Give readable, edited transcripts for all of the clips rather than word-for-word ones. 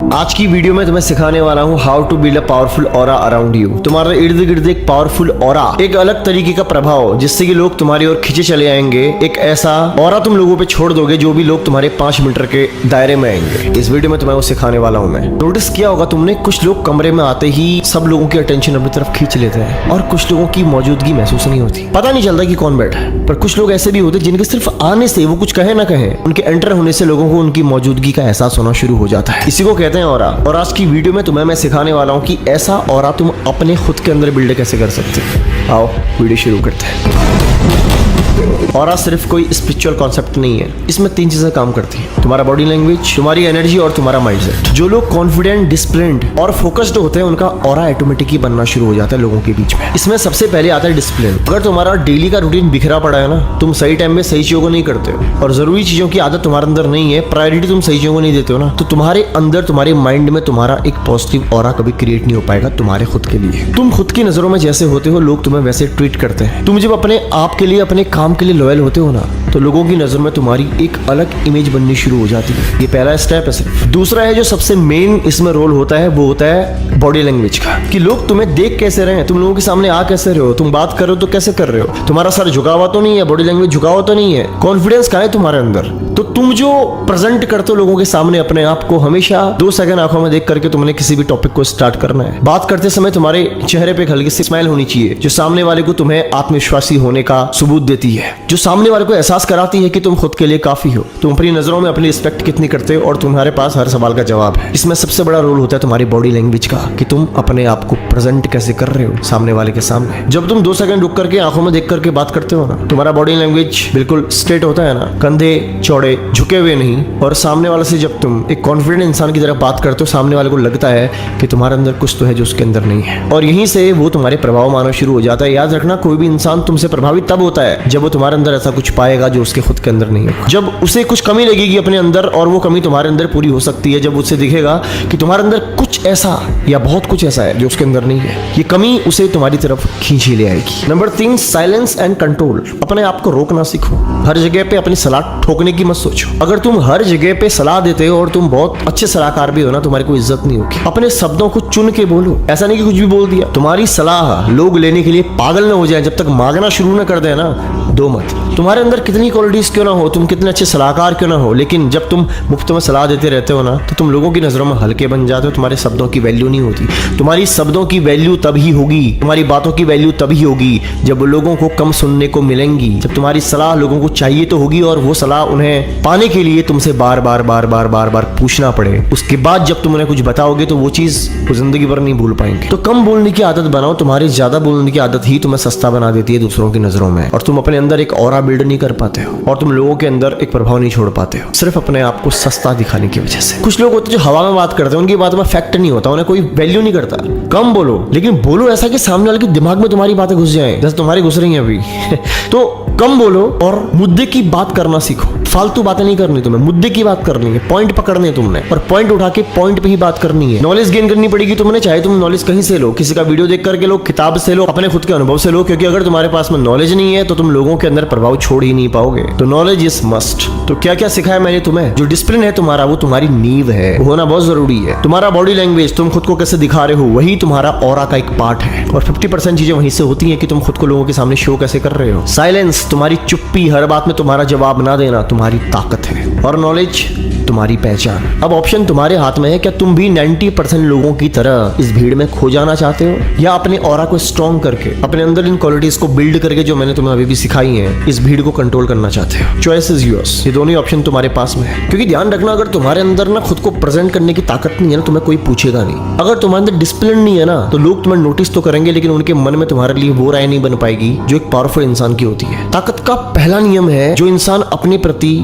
आज की वीडियो में तुम्हें सिखाने वाला हूँ how to build a powerful aura around you. तुम्हारे इर्द गिर्द एक पावरफुल ऑरा, एक अलग तरीके का प्रभाव जिससे कि लोग तुम्हारी ओर खींचे चले आएंगे। एक ऐसा ऑरा तुम लोगों पे छोड़ दोगे जो भी लोग तुम्हारे 5 मीटर के दायरे में आएंगे। इस वीडियो में तुम्हें वो सिखाने वाला हूँ मैं। नोटिस किया होगा तुमने, कुछ लोग कमरे में आते ही सब लोगों की अटेंशन अपनी तरफ खींच लेते हैं और कुछ लोगों की मौजूदगी महसूस नहीं होती, पता नहीं चलता कि कौन बैठा है। पर कुछ लोग ऐसे भी होते हैं जिनके सिर्फ आने से, वो कुछ कहे ना कहे, उनके एंटर होने से लोगों को उनकी मौजूदगी का एहसास होना शुरू हो जाता है। इसी को कहते हैं ऑरा। और आज की वीडियो में तुम्हें मैं सिखाने वाला हूं कि ऐसा ऑरा तुम अपने खुद के अंदर बिल्ड कैसे कर सकते हो। आओ वीडियो शुरू करते हैं। ऑरा सिर्फ कोई स्पिरिचुअल कॉन्सेप्ट नहीं है, इसमें 3 चीजें काम करती हैं: तुम्हारा बॉडी लैंग्वेज, तुम्हारी एनर्जी और तुम्हारा माइंडसेट। जो लोग कॉन्फिडेंट, डिसिप्लिन्ड और फोकस्ड होते हैं उनका ऑरा ऑटोमेटिकली बनना शुरू हो जाता है लोगों के बीच में। इसमें सबसे पहले आता है डिसिप्लिन। अगर तुम्हारा डेली का रूटीन बिखरा पड़ा है ना, तुम सही टाइम में सही चीजों को नहीं करते हो और जरूरी चीजों की आदत तुम्हारे अंदर नहीं है, प्रायोरिटी तुम सही चीजों को नहीं देते हो ना, तो तुम्हारे अंदर, तुम्हारे माइंड में तुम्हारा एक पॉजिटिव ऑरा कभी क्रिएट नहीं हो पाएगा तुम्हारे खुद के लिए। तुम खुद की नजरों में जैसे होते हो, लोग तुम्हें वैसे ट्रीट करते हैं। तुम जब अपने आप के लिए, अपने काम के लिए लॉयल होते हो ना, तो लोगों की नजर में तुम्हारी एक अलग इमेज बननी शुरू हो जाती है। ये पहला स्टेप है सिर्फ। दूसरा है जो सबसे मेन इसमें रोल होता है, वो होता है बॉडी लैंग्वेज का, कि लोग तुम्हें देख कैसे रहे हैं, तुम लोगों के सामने आ कैसे रहे हो, तुम बात कर रहे हो तो कैसे कर रहे हो, तुम्हारा सर झुका हुआ तो नहीं है, बॉडी लैंग्वेज झुका हुआ तो नहीं है, कॉन्फिडेंस कहाँ है तुम्हारे अंदर। तो तुम जो प्रेजेंट करते हो लोगों के सामने अपने आप को, हमेशा 2 सेकंड आंखों में देख करके तुमने किसी भी टॉपिक को स्टार्ट करना है। बात करते समय तुम्हारे चेहरे पे हल्की सी स्माइल होनी चाहिए, जो सामने वाले को तुम्हें आत्मविश्वासी होने का सबूत देती है, जो सामने वाले को एहसास कराती है कि तुम खुद के लिए काफी हो, तुम अपनी नजरों में अपनी रिस्पेक्ट कितनी करते हो और तुम्हारे पास हर सवाल का जवाब है। इसमें सबसे बड़ा रोल होता है तुम्हारी बॉडी लैंग्वेज का, कि तुम अपने आप को प्रेजेंट कैसे कर रहे हो सामने वाले के सामने। जब तुम 2 सेकंड रुक करके आंखों में देख करके बात करते हो ना, तुम्हारा बॉडी लैंग्वेज बिल्कुल स्ट्रेट होता है ना, कंधे चौड़े, झुके हुए नहीं, और सामने वाले से जब तुम एक कॉन्फिडेंट इंसान की तरह बात करते हो, सामने वाले को लगता है कि तुम्हारे अंदर कुछ तो है जो उसके अंदर नहीं है, और यहीं से वो तुम्हारे प्रभाव मानना शुरू हो जाता है। याद रखना, कोई भी इंसान तुमसे प्रभावित तब होता है जब वो तुम्हारे अंदर ऐसा कुछ पाएगा जो उसके खुद के अंदर नहीं है। जब उसे कुछ कमी लगेगी अपने अंदर, और वो कमी तुम्हारे अंदर पूरी हो सकती है जब उसे दिखेगा कि तुम्हारे अंदर कुछ ऐसा या बहुत कुछ ऐसा है जो उसके अंदर नहीं है। ये कमी उसे तुम्हारी तरफ खींच ही ले आएगी। Number 3, silence and control. अपने आप को रोकना सीखो। हर जगह पे अपनी सलाह ठोकने की मत सोचो। अगर तुम हर जगह पे सलाह देते हो और तुम बहुत अच्छे सलाहकार भी हो ना, तुम्हारी कोई इज्जत नहीं होगी। अपने शब्दों को चुन के बोलो, ऐसा नहीं कि कुछ भी बोल दिया। तुम्हारी सलाह लोग लेने के लिए पागल ना हो जाए, जब तक मांगना शुरू ना कर दे ना, दो मत। तुम्हारे अंदर कितनी क्वालिटीज क्यों ना हो, तुम कितने अच्छे सलाहकार क्यों ना हो, लेकिन जब तुम मुफ्त में सलाह देते रहते हो ना, तो तुम लोगों की नजरों में हल्के बन जाते हो। तुम्हारे शब्दों की वैल्यू नहीं होती। तुम्हारी शब्दों की वैल्यू तभी होगी, तुम्हारी बातों की वैल्यू तभी होगी जब लोगों को कम सुनने को मिलेंगी, जब तुम्हारी सलाह लोगों को चाहिए तो होगी, और वो सलाह उन्हें पाने के लिए तुमसे बार बार पूछना पड़े। उसके बाद जब तुम उन्हें कुछ बताओगे तो वो चीज वो जिंदगी भर नहीं भूल पाएंगे। तो कम बोलने की आदत बनाओ। तुम्हारी ज्यादा बोलने की आदत ही तुम्हें सस्ता बना देती है दूसरों की नजरों में, और तुम अपने अंदर एक ऑरा बिल्ड नहीं कर पाते हो, और तुम लोगों के अंदर एक प्रभाव नहीं छोड़ पाते हो, सिर्फ अपने आप को सस्ता दिखाने की वजह से। कुछ लोग होते हैं जो हवा में बात करते हैं, उनकी बात में फैक्ट नहीं होता, उन्हें कोई वैल्यू नहीं करता। कम बोलो, लेकिन बोलो ऐसा कि सामने वाले के दिमाग में तुम्हारी बातें घुस जाएं, जैसे तुम्हारी घुस रही हैं अभी। तो कम बोलो और मुद्दे की बात करना सीखो। फालतू बातें नहीं करनी तुम्हें, मुद्दे की बात करनी है, पॉइंट पकड़ने है तुमने, और पॉइंट उठा के पॉइंट पे ही बात करनी है। नॉलेज गेन करनी पड़ेगी तुमने, चाहे तुम नॉलेज कहीं से लो, किसी का वीडियो देख करके लो, किताब से लो, अपने खुद के अनुभव से लो, क्योंकि अगर तुम्हारे पास में नॉलेज नहीं है तो तुम लोगों के अंदर प्रभाव छोड़ ही नहीं पाओगे। तो नॉलेज इज मस्ट। तो क्या क्या सिखाया मैंने तुम्हें? जो डिसिप्लिन है तुम्हारा, वो तुम्हारी नींव है, वो होना बहुत जरूरी है। तुम्हारा बॉडी लैंग्वेज, तुम खुद को कैसे दिखा रहे हो, वही तुम्हारा ऑरा का एक पार्ट है, और 50% चीजें वहीं से होती है कि तुम खुद को लोगों के सामने शो कैसे कर रहे हो। साइलेंस, तुम्हारी चुप्पी, हर बात में तुम्हारा जवाब ना देना तुम्हारी ताकत है, और नॉलेज तुम्हारी पहचान। अब ऑप्शन तुम्हारे हाथ में है। क्या तुम भी 90% लोगों की तरह इस भीड़ में खो जाना चाहते हो, या अपने ऑरा को स्ट्रॉन्ग करके, अपने अंदर इन क्वालिटीज को बिल्ड करके जो मैंने तुम्हें अभी भी सिखाई हैं, इस भीड़ को कंट्रोल करना चाहते हो? Choice is yours. ये दोनों ऑप्शन तुम्हारे पास में है। क्योंकि ध्यान रखना, अगर तुम्हारे अंदर ना खुद को प्रेजेंट करने की ताकत नहीं है ना, तुम्हें कोई पूछेगा नहीं। अगर तुम्हारे अंदर डिसिप्लिन नहीं है ना, तो लोग तुम्हें नोटिस तो करेंगे, लेकिन उनके मन में तुम्हारे लिए वो राय नहीं बन पाएगी जो एक पावरफुल इंसान की होती है। ताकत का पहला नियम है, जो इंसान अपने प्रति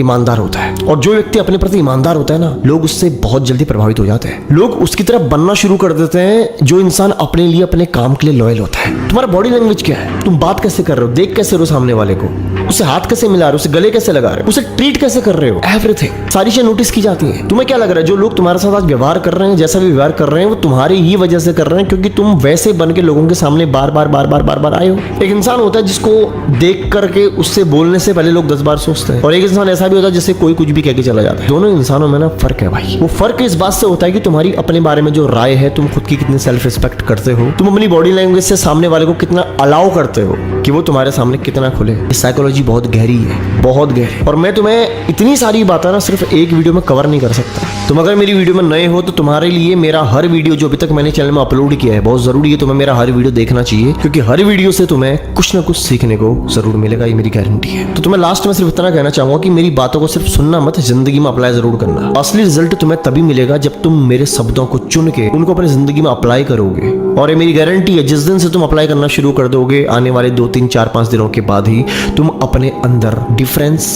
ईमानदार होता है, और जो व्यक्ति अपने प्रति ईमानदार होता है ना, लोग उससे बहुत जल्दी प्रभावित हो जाते हैं। लोग उसकी तरफ बनना शुरू कर देते हैं जो इंसान अपने लिए, अपने काम के लिए लॉयल होता है। तुम्हारा बॉडी लैंग्वेज क्या है, तुम बात कैसे कर रहे हो, देख कैसे रहे हो सामने वाले को, उससे हाथ कैसे मिला रहे हो, उसे गले कैसे लगा रहे हो, उसे ट्रीट कैसे कर रहे हो, एवरीथिंग सारी चीजें नोटिस की जाती है। तुम्हें क्या लग रहा है जो लोग तुम्हारे साथ आज व्यवहार कर रहे हैं, जैसा भी व्यवहार कर रहे हैं, वो तुम्हारी ही वजह से कर रहे हैं, क्योंकि तुम वैसे बन के लोगों के सामने बार बार आए हो। एक इंसान होता है जिसको देख करके उससे बोलने से पहले लोग 10 बार सोचते हैं, और एक इंसान ऐसा भी होता है जिससे कोई कुछ भी कह के चला जाता है। दोनों इंसानों में ना फर्क है भाई। वो फर्क इस बात से होता है कि तुम्हारी अपने बारे में जो राय है, तुम खुद की कितनी सेल्फ रिस्पेक्ट करते हो, तुम अपनी बॉडी लैंग्वेज से सामने वाले को कितना अलाउ करते हो कि वो तुम्हारे सामने कितना खुले। ये साइकोलॉजी बहुत गहरी है, बहुत गहरी, और मैं तुम्हें इतनी सारी बातें ना सिर्फ एक वीडियो में कवर नहीं कर सकता। तुम अगर मेरी वीडियो में नए हो तो तुम्हारे लिए मेरा हर वीडियो जो अभी तक मैंने चैनल में अपलोड किया है बहुत जरूरी है। तुम्हें मेरा हर वीडियो देखना चाहिए, क्योंकि हर वीडियो से तुम्हें कुछ ना कुछ सीखने को जरूर मिलेगा, ये मेरी गारंटी है। तो तुम्हें लास्ट में सिर्फ इतना कहना चाहूंगा कि मेरी बातों को सिर्फ सुनना मत, जिंदगी में अप्लाई जरूर करना। असली रिजल्ट तुम्हें तभी मिलेगा जब तुम मेरे शब्दों को चुन के उनको अपनी जिंदगी में अप्लाई करोगे, और ये मेरी गारंटी है जिस दिन से तुम अप्लाई करना शुरू कर दोगे, आने वाले 2, 3, 4, 5 दिनों के बाद ही तुम अपने अंदर डिफरेंस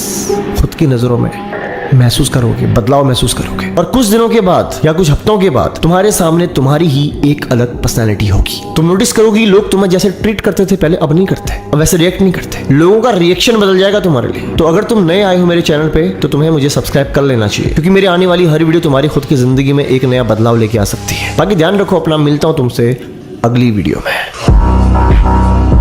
खुद की नजरों में महसूस करोगे, बदलाव महसूस करोगे, और कुछ दिनों के बाद या कुछ हफ्तों के बाद तुम्हारे सामने तुम्हारी ही एक अलग पर्सनैलिटी होगी। तुम नोटिस करोगी लोग तुम्हें जैसे ट्रीट करते थे पहले, अब नहीं करते, अब वैसे रिएक्ट नहीं करते। लोगों का रिएक्शन बदल जाएगा तुम्हारे लिए। तो अगर तुम नए आए हो मेरे चैनल पे तो तुम्हें मुझे सब्सक्राइब कर लेना चाहिए, क्योंकि मेरी आने वाली हर वीडियो तुम्हारी खुद की जिंदगी में एक नया बदलाव लेके आ सकती है। बाकी ध्यान रखो अपना, मिलता हूं तुमसे अगली वीडियो में।